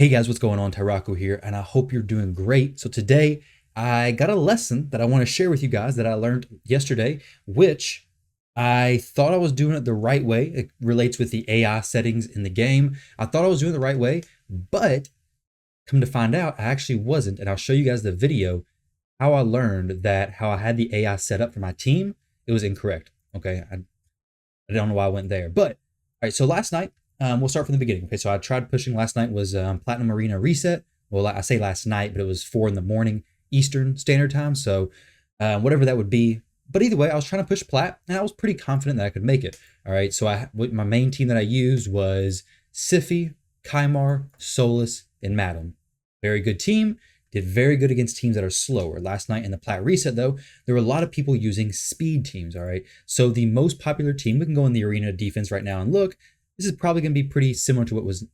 Hey guys, what's going on? Tyrauku here, and I hope you're doing great. So today I got a lesson that I want to share with you guys that I learned yesterday, which I thought I was doing it the right way. It relates with the AI settings in the game. I thought I was doing it the right way, but come to find out, I actually wasn't. And I'll show you guys the video how I learned that how I had the AI set up for my team, it was incorrect. Okay, I don't know why I went there, but all right. So last night, we'll start from the beginning. Okay, so I tried pushing last night was Platinum Arena reset. Well, I say last night, but it was 4 in the morning Eastern Standard Time. So whatever that would be. But either way, I was trying to push Plat, and I was pretty confident that I could make it. All right, so my main team that I used was Siffy, Kymar, Solus, and Madam. Very good team. Did very good against teams that are slower. Last night in the Plat reset, though, there were a lot of people using speed teams, all right? So the most popular team, we can go in the arena defense right now and look, this is probably going to be pretty similar to what was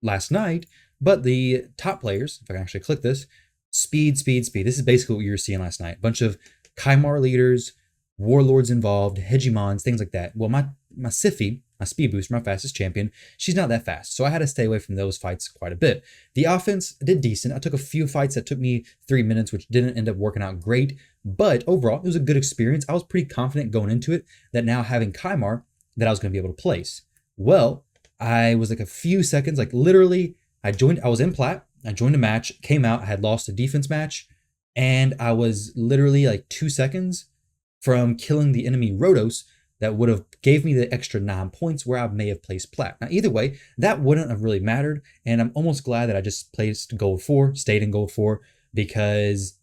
last night, but the top players, if I can actually click this, speed, speed, speed. This is basically what you were seeing last night. A bunch of Kymar leaders, warlords involved, hegemons, things like that. Well, my Siffy, my speed booster, my fastest champion, she's not that fast. So I had to stay away from those fights quite a bit. The offense did decent. I took a few fights that took me 3 minutes, which didn't end up working out great. But overall, it was a good experience. I was pretty confident going into it that now having Kymar, that I was going to be able to place. Well, I was like a few seconds, like literally, I was in Plat, I joined a match, came out, I had lost a defense match, and I was literally like 2 seconds from killing the enemy Rhodos that would have gave me the extra 9 points where I may have placed Plat. Now, either way, that wouldn't have really mattered, and I'm almost glad that I just placed gold 4, stayed in gold 4, because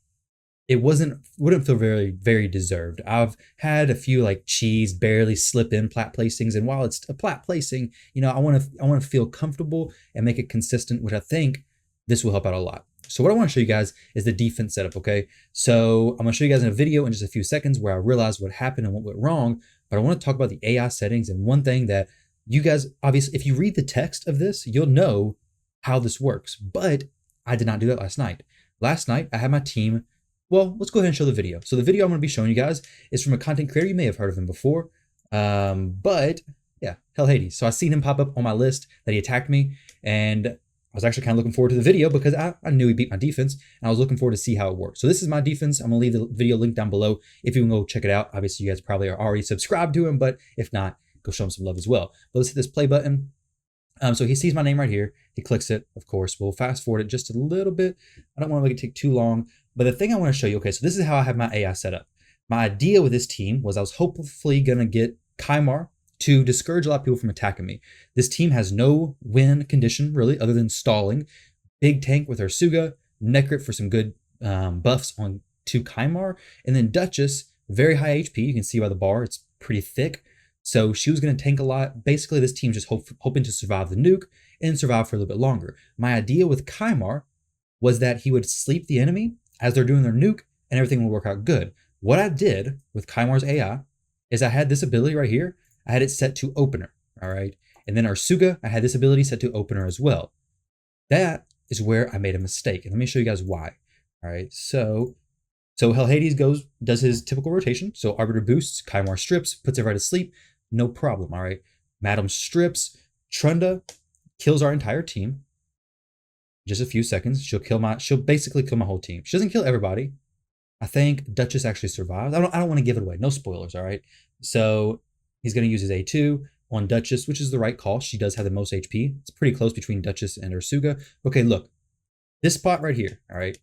it wouldn't feel very, very deserved. I've had a few like cheese barely slip in Plat placings, and while it's a Plat placing, I want to feel comfortable and make it consistent, which I think this will help out a lot. So what I want to show you guys is the defense setup, okay? So I'm going to show you guys in a video in just a few seconds where I realized what happened and what went wrong, but I want to talk about the AI settings, and one thing that you guys, obviously, if you read the text of this, you'll know how this works, but I did not do that last night. Last night, I had my team. Well, let's go ahead and show the video. So the video I'm going to be showing you guys is from a content creator. You may have heard of him before, but yeah, Hell Hades. So I seen him pop up on my list that he attacked me, and I was actually kind of looking forward to the video because I knew he beat my defense, and I was looking forward to see how it worked. So this is my defense. I'm going to leave the video link down below if you can go check it out. Obviously, you guys probably are already subscribed to him, but if not, go show him some love as well. But let's hit this play button. So he sees my name right here. He clicks it, of course. We'll fast forward it just a little bit. I don't want to make it take too long. But the thing I want to show you, okay, so this is how I have my AI set up. My idea with this team was I was hopefully going to get Kymar to discourage a lot of people from attacking me. This team has no win condition, really, other than stalling. Big tank with Ursuga, Necrit for some good buffs on to Kymar, and then Duchess, very high HP. You can see by the bar, it's pretty thick. So she was going to tank a lot. Basically, this team just hoping to survive the nuke and survive for a little bit longer. My idea with Kymar was that he would sleep the enemy as they're doing their nuke, and everything will work out good. What I did with Kymar's AI is I had this ability right here. I had it set to opener, all right? And then Ursuga, I had this ability set to opener as well. That is where I made a mistake, and let me show you guys why. All right, so Hell Hades does his typical rotation. So Arbiter boosts, Kymar strips, puts everybody to sleep, no problem, all right? Madam strips, Trunda kills our entire team. Just a few seconds, she'll basically kill my whole team. She doesn't kill everybody. I think Duchess actually survives. I don't want to give it away. No spoilers, all right? So he's going to use his A2 on Duchess, which is the right call. She does have the most HP. It's pretty close between Duchess and Ursuga. Okay, look. This spot right here, all right?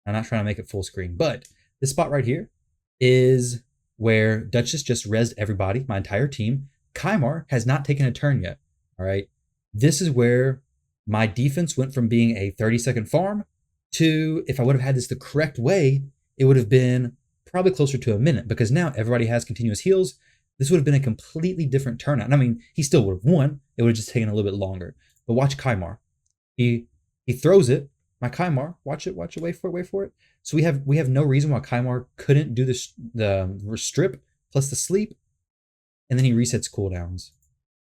I'm not trying to make it full screen, but this spot right here is where Duchess just rezzed everybody, my entire team. Kymar has not taken a turn yet, all right? This is where my defense went from being a 30-second farm to, if I would have had this the correct way, it would have been probably closer to a minute, because now everybody has continuous heals. This would have been a completely different turnout. I mean, he still would have won. It would have just taken a little bit longer. But watch Kymar. He throws it. My Kymar, watch it, wait for it. So we have no reason why Kymar couldn't do the strip plus the sleep, and then he resets cooldowns.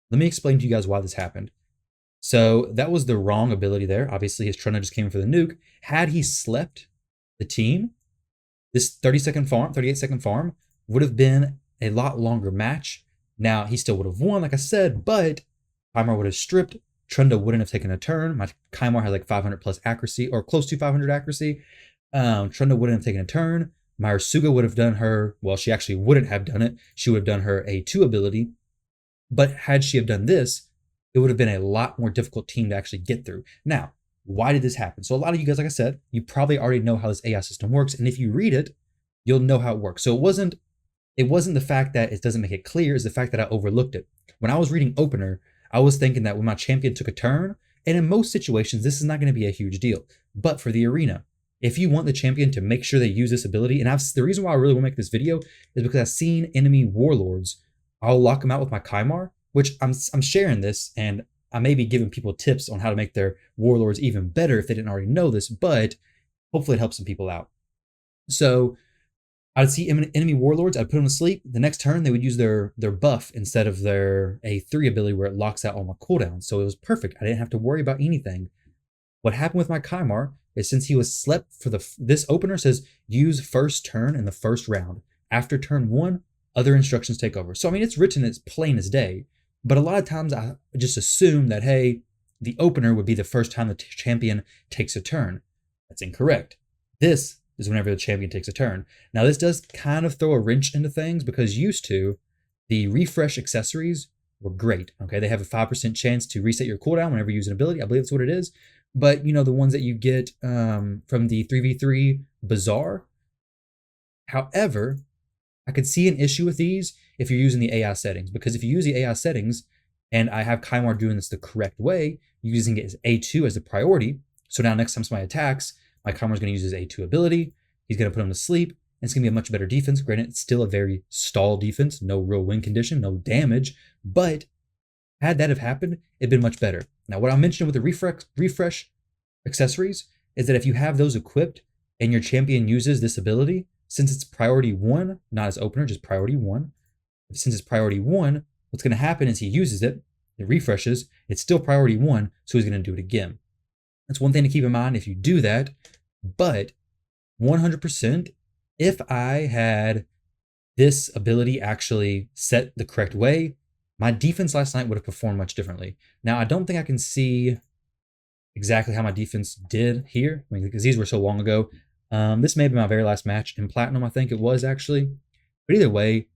Let me explain to you guys why this happened. So that was the wrong ability there. Obviously, his Trunda just came for the nuke. Had he slept the team, this 38-second farm would have been a lot longer match. Now, he still would have won, like I said, but Kymar would have stripped, Trunda wouldn't have taken a turn. My Kaimar had like 500 plus accuracy or close to 500 accuracy. Trunda wouldn't have taken a turn. My Ursuga would have done her, well, she actually wouldn't have done it. She would have done her A2 ability. But had she have done this, it would have been a lot more difficult team to actually get through. Now, why did this happen? So a lot of you guys, like I said, you probably already know how this AI system works. And if you read it, you'll know how it works. So it wasn't the fact that it doesn't make it clear, it's the fact that I overlooked it. When I was reading Opener, I was thinking that when my champion took a turn, and in most situations, this is not going to be a huge deal. But for the arena, if you want the champion to make sure they use this ability, and the reason why I really want to make this video is because I've seen enemy warlords, I'll lock them out with my Kaimar, which I'm sharing this, and I may be giving people tips on how to make their warlords even better if they didn't already know this, but hopefully it helps some people out. So I'd see enemy warlords, I'd put them to sleep. The next turn, they would use their buff instead of their A3 ability where it locks out all my cooldowns. So it was perfect. I didn't have to worry about anything. What happened with my Kaimar is since he was slept for this opener says use first turn in the first round. After turn 1, other instructions take over. So I mean, it's written as plain as day, but a lot of times I just assume that, hey, the opener would be the first time the champion takes a turn. That's incorrect. This is whenever the champion takes a turn. Now, this does kind of throw a wrench into things because used to, the refresh accessories were great. Okay, they have a 5% chance to reset your cooldown whenever you use an ability. I believe that's what it is. But, you know, the ones that you get from the 3v3 Bazaar. However, I could see an issue with these if you're using the AI settings, because if you use the AI settings and I have Kaimar doing this the correct way, using it as A2 as the priority. So now next time somebody attacks, my Kaimar's going to use his A2 ability. He's going to put him to sleep. And it's going to be a much better defense. Granted, it's still a very stall defense. No real win condition, no damage. But had that have happened, it'd been much better. Now, what I mentioned with the refresh accessories is that if you have those equipped and your champion uses this ability, since it's priority 1, not as opener, just priority 1. Since it's priority 1, what's going to happen is he uses it, it refreshes, it's still priority 1, so he's going to do it again. That's one thing to keep in mind if you do that, but 100%, if I had this ability actually set the correct way, my defense last night would have performed much differently. Now, I don't think I can see exactly how my defense did here, I mean, because these were so long ago. This may be my very last match in Platinum, I think it was actually. But either way,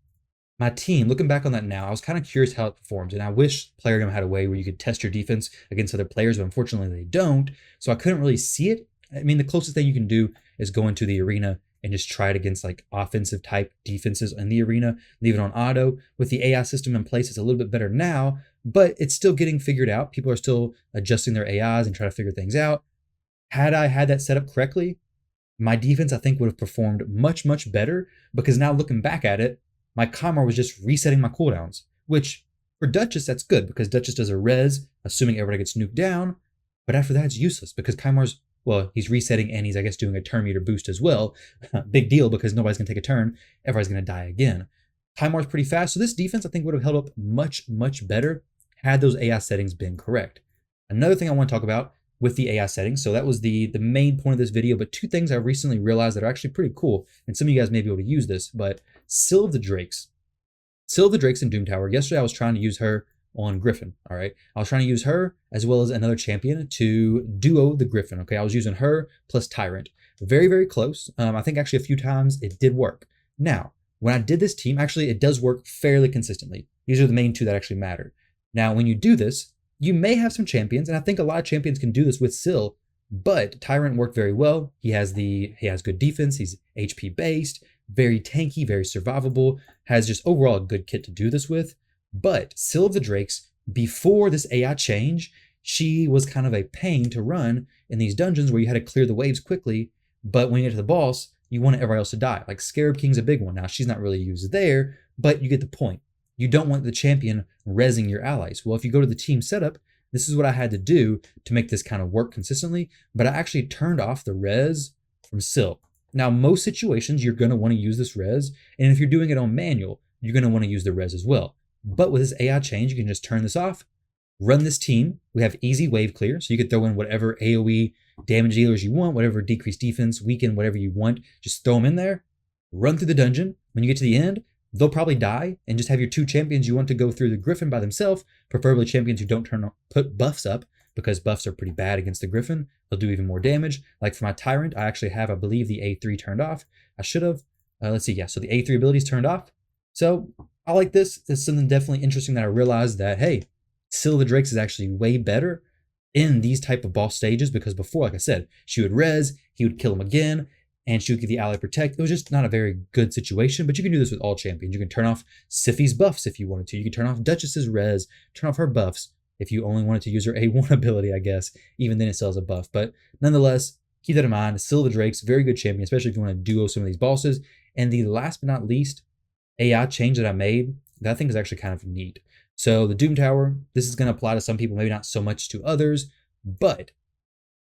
my team, looking back on that now, I was kind of curious how it performs. And I wish PlayerGame had a way where you could test your defense against other players, but unfortunately they don't. So I couldn't really see it. I mean, the closest thing you can do is go into the arena and just try it against like offensive type defenses in the arena, leave it on auto. With the AI system in place, it's a little bit better now, but it's still getting figured out. People are still adjusting their AIs and trying to figure things out. Had I had that set up correctly, my defense, I think, would have performed much, much better, because now looking back at it, my Kaimar was just resetting my cooldowns, which for Duchess, that's good because Duchess does a res, assuming everybody gets nuked down. But after that, it's useless because Kaimar's, well, he's resetting and he's, I guess, doing a turn meter boost as well. Big deal because nobody's going to take a turn. Everybody's going to die again. Kaimar's pretty fast. So this defense, I think, would have held up much, much better had those AI settings been correct. Another thing I want to talk about with the AI settings. So that was the main point of this video, but two things I recently realized that are actually pretty cool. And some of you guys may be able to use this, but Seal of the Drakes. Seal of the Drakes in Doom Tower. Yesterday I was trying to use her on Griffin, all right? I was trying to use her as well as another champion to duo the Griffin, okay? I was using her plus Tyrant. Very, very close. I think actually a few times it did work. Now, when I did this team, actually it does work fairly consistently. These are the main two that actually matter. Now, when you do this, you may have some champions, and I think a lot of champions can do this with Syl, but Tyrant worked very well. He has good defense, he's HP based, very tanky, very survivable, has just overall a good kit to do this with. But Syl of the Drakes, before this AI change, she was kind of a pain to run in these dungeons where you had to clear the waves quickly, but when you get to the boss, you want everybody else to die. Like Scarab King's a big one. Now, she's not really used there, but you get the point. You don't want the champion rezzing your allies. Well, if you go to the team setup, this is what I had to do to make this kind of work consistently, but I actually turned off the res from Syl. Now, most situations, you're going to want to use this res, and if you're doing it on manual, you're going to want to use the res as well. But with this AI change, you can just turn this off, run this team. We have easy wave clear, so you could throw in whatever AoE damage dealers you want, whatever decreased defense, weaken, whatever you want, just throw them in there, run through the dungeon. When you get to the end, they'll probably die and just have your two champions you want to go through the Griffin by themselves, preferably champions who don't put buffs up, because buffs are pretty bad against the Griffin. They'll do even more damage. Like for my Tyrant, I actually have, I believe, the A3 turned off. I should have. Let's see, yeah, so the A3 ability is turned off. So I like this. It's something definitely interesting that I realized that, hey, Seal of the Drakes is actually way better in these type of boss stages, because before, like I said, she would res, he would kill him again, and she would get the ally protect. It was just not a very good situation, but you can do this with all champions. You can turn off Siffi's buffs if you wanted to. You can turn off Duchess's res, turn off her buffs if you only wanted to use her A1 ability, I guess. Even then it still has a buff. But nonetheless, keep that in mind. Seal of the Drakes, very good champion, especially if you want to duo some of these bosses. And the last but not least AI change that I made that I think is actually kind of neat. So the Doom Tower, this is going to apply to some people, maybe not so much to others, but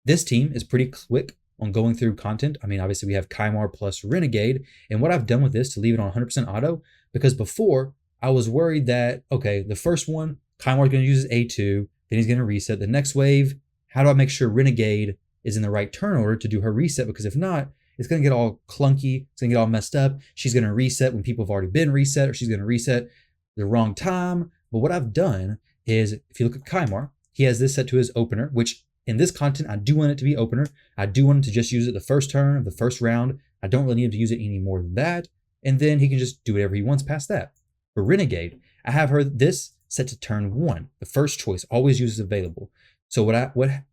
this team is pretty quick on going through content. I mean, obviously we have Kymar plus Renegade, and what I've done with this to leave it on 100% auto, because before I was worried that, okay, the first one, Kymar's going to use his A2, then he's going to reset. The next wave, how do I make sure Renegade is in the right turn order to do her reset? Because if not, it's going to get all clunky, it's going to get all messed up. She's going to reset when people have already been reset, or she's going to reset the wrong time. But what I've done is, if you look at Kymar, he has this set to his opener, which in this content, I do want it to be opener. I do want him to just use it the first turn of the first round. I don't really need him to use it any more than that. And then he can just do whatever he wants past that. For Renegade, I have her this set to turn 1. The first choice, always uses available. So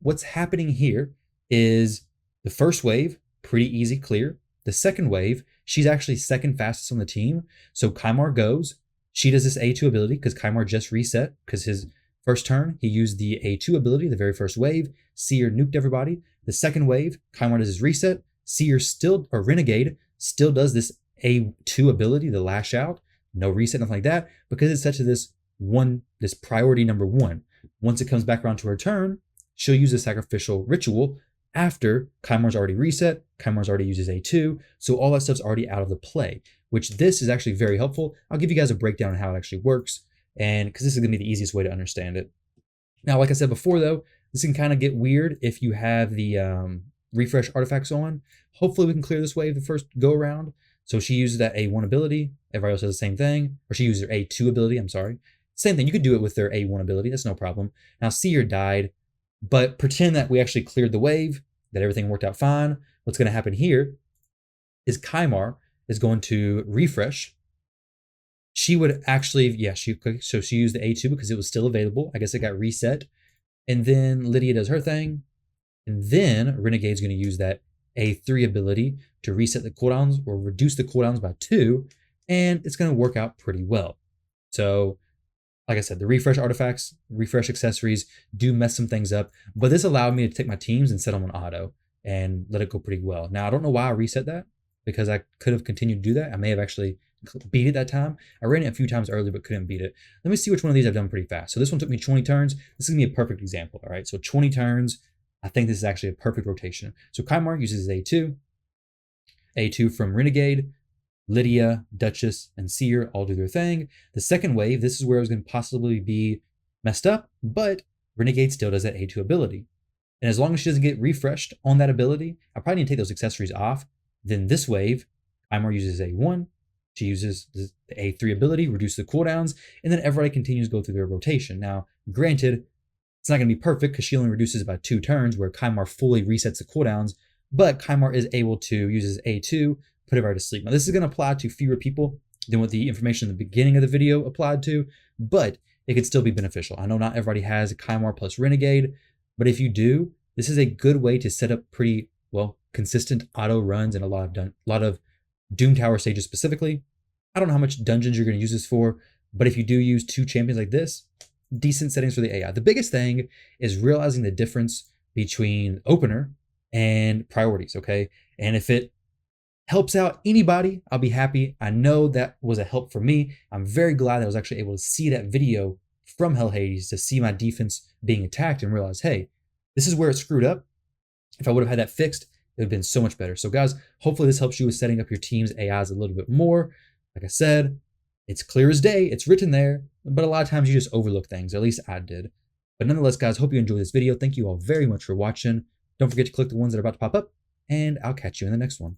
what's happening here is the first wave, pretty easy, clear. The second wave, she's actually second fastest on the team. So Kymar goes. She does this A2 ability because Kymar just reset, because his first turn, he used the A2 ability, the very first wave. Seer nuked everybody. The second wave, Kymar does his reset. Seer still, or Renegade, still does this A2 ability, the lash out. No reset, nothing like that, because it's set to this priority number 1. Once it comes back around to her turn, she'll use a sacrificial ritual after Kymar's already reset, Kymar's already uses A2, so all that stuff's already out of the play, which this is actually very helpful. I'll give you guys a breakdown on how it actually works, and because this is going to be the easiest way to understand it. Now, like I said before, though, this can kind of get weird if you have the refresh artifacts on. Hopefully we can clear this wave the first go around. So she uses that A1 ability. Everybody else does the same thing. Or she uses her A2 ability, I'm sorry. Same thing, you could do it with their A1 ability, that's no problem. Now Seer died, but pretend that we actually cleared the wave, that everything worked out fine. What's going to happen here is Kymar is going to refresh. She would actually, so she used the A2 because it was still available. I guess it got reset. And then Lydia does her thing. And then Renegade's going to use that A3 ability to reset the cooldowns or reduce the cooldowns by 2. And it's going to work out pretty well. So, like I said, the refresh artifacts, refresh accessories do mess some things up. But this allowed me to take my teams and set them on auto and let it go pretty well. Now, I don't know why I reset that, because I could have continued to do that. I may have actually beat it that time. I ran it a few times earlier, but couldn't beat it. Let me see which one of these I've done pretty fast. So this one took me 20 turns. This is gonna be a perfect example, all right? So 20 turns, I think this is actually a perfect rotation. So Kymar uses A2. A2 from Renegade, Lydia, Duchess, and Seer all do their thing. The second wave, this is where it was gonna possibly be messed up, but Renegade still does that A2 ability. And as long as she doesn't get refreshed on that ability, I probably need to take those accessories off. Then this wave, Kymar uses A1. She uses the A3 ability, reduce the cooldowns, and then everybody continues to go through their rotation. Now, granted, it's not going to be perfect because she only reduces by 2 turns, where Kymar fully resets the cooldowns, but Kymar is able to use his A2, put everybody to sleep. Now, this is going to apply to fewer people than what the information in the beginning of the video applied to, but it could still be beneficial. I know not everybody has Kymar plus Renegade, but if you do, this is a good way to set up pretty, well, consistent auto runs and a lot of Doom Tower stages specifically. I don't know how much dungeons you're going to use this for, but if you do use 2 champions like this, decent settings for the AI. The biggest thing is realizing the difference between opener and priorities, okay? And if it helps out anybody, I'll be happy. I know that was a help for me. I'm very glad that I was actually able to see that video from Hell Hades to see my defense being attacked and realize, hey, this is where it screwed up. If I would have had that fixed, it would have been so much better. So guys, hopefully this helps you with setting up your team's AIs a little bit more. Like I said, it's clear as day, it's written there, but a lot of times you just overlook things, or at least I did. But nonetheless, guys, hope you enjoyed this video. Thank you all very much for watching. Don't forget to click the ones that are about to pop up, and I'll catch you in the next one.